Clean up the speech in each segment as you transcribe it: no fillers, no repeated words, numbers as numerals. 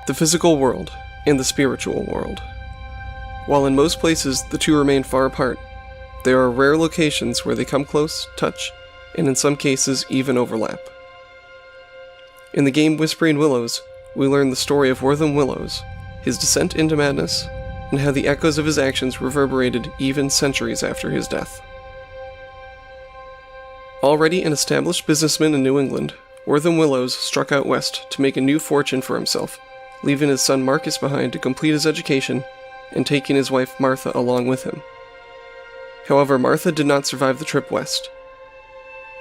the physical world and the spiritual world. While in most places the two remain far apart, there are rare locations where they come close, touch, and in some cases even overlap. In the game Whispering Willows, we learn the story of Wortham Willows, his descent into madness, and how the echoes of his actions reverberated even centuries after his death. Already an established businessman in New England, Wortham Willows struck out west to make a new fortune for himself, leaving his son Marcus behind to complete his education and taking his wife Martha along with him. However, Martha did not survive the trip west.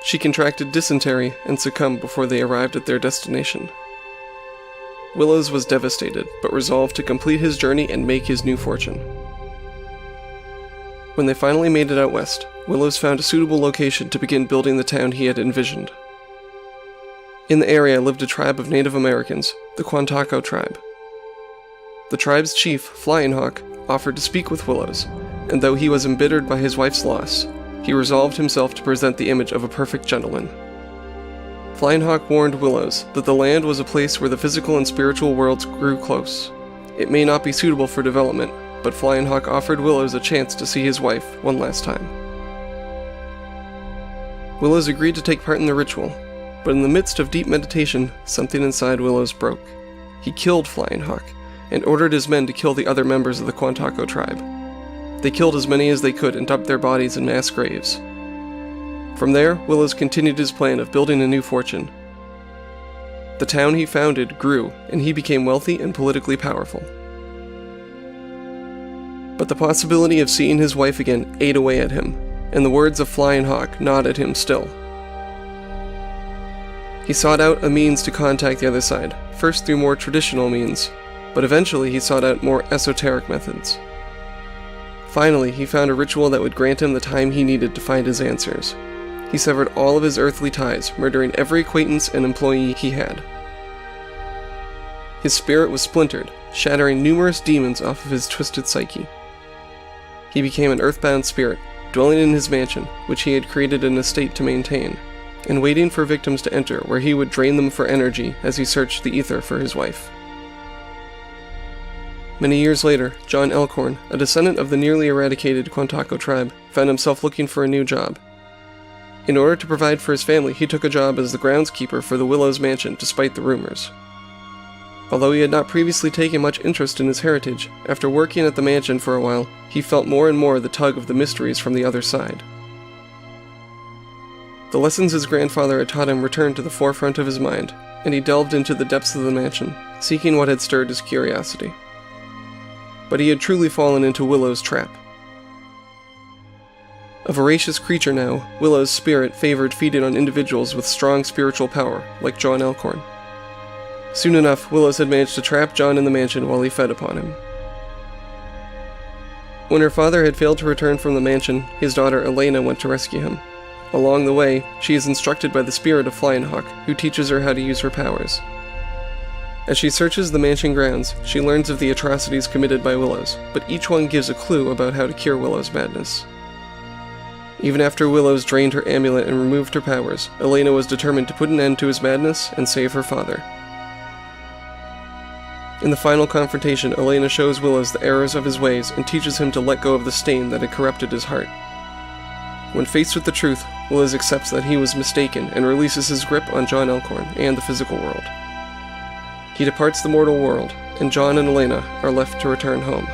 She contracted dysentery and succumbed before they arrived at their destination. Willows was devastated, but resolved to complete his journey and make his new fortune. When they finally made it out west, Willows found a suitable location to begin building the town he had envisioned. In the area lived a tribe of Native Americans, the Quantaco tribe. The tribe's chief, Flying Hawk, offered to speak with Willows, and though he was embittered by his wife's loss, he resolved himself to present the image of a perfect gentleman. Flying Hawk warned Willows that the land was a place where the physical and spiritual worlds grew close. It may not be suitable for development, but Flying Hawk offered Willows a chance to see his wife one last time. Willows agreed to take part in the ritual, but in the midst of deep meditation, something inside Willows broke. He killed Flying Hawk, and ordered his men to kill the other members of the Quantaco tribe. They killed as many as they could and dumped their bodies in mass graves. From there, Willows continued his plan of building a new fortune. The town he founded grew, and he became wealthy and politically powerful. But the possibility of seeing his wife again ate away at him, and the words of Flying Hawk gnawed at him still. He sought out a means to contact the other side, first through more traditional means, but eventually he sought out more esoteric methods. Finally, he found a ritual that would grant him the time he needed to find his answers. He severed all of his earthly ties, murdering every acquaintance and employee he had. His spirit was splintered, shattering numerous demons off of his twisted psyche. He became an earthbound spirit, dwelling in his mansion, which he had created an estate to maintain, and waiting for victims to enter, where he would drain them for energy as he searched the ether for his wife. Many years later, John Elkhorn, a descendant of the nearly eradicated Quantaco tribe, found himself looking for a new job. In order to provide for his family, he took a job as the groundskeeper for the Willows Mansion, despite the rumors. Although he had not previously taken much interest in his heritage, after working at the mansion for a while, he felt more and more the tug of the mysteries from the other side. The lessons his grandfather had taught him returned to the forefront of his mind, and he delved into the depths of the mansion, seeking what had stirred his curiosity. But he had truly fallen into Willow's trap. A voracious creature now, Willow's spirit favored feeding on individuals with strong spiritual power, like John Elkhorn. Soon enough, Willows had managed to trap John in the mansion while he fed upon him. When her father had failed to return from the mansion, his daughter Elena went to rescue him. Along the way, she is instructed by the spirit of Flying Hawk, who teaches her how to use her powers. As she searches the mansion grounds, she learns of the atrocities committed by Willows, but each one gives a clue about how to cure Willow's madness. Even after Willows drained her amulet and removed her powers, Elena was determined to put an end to his madness and save her father. In the final confrontation, Elena shows Willows the errors of his ways and teaches him to let go of the stain that had corrupted his heart. When faced with the truth, Willows accepts that he was mistaken and releases his grip on John Elkhorn and the physical world. He departs the mortal world, and John and Elena are left to return home.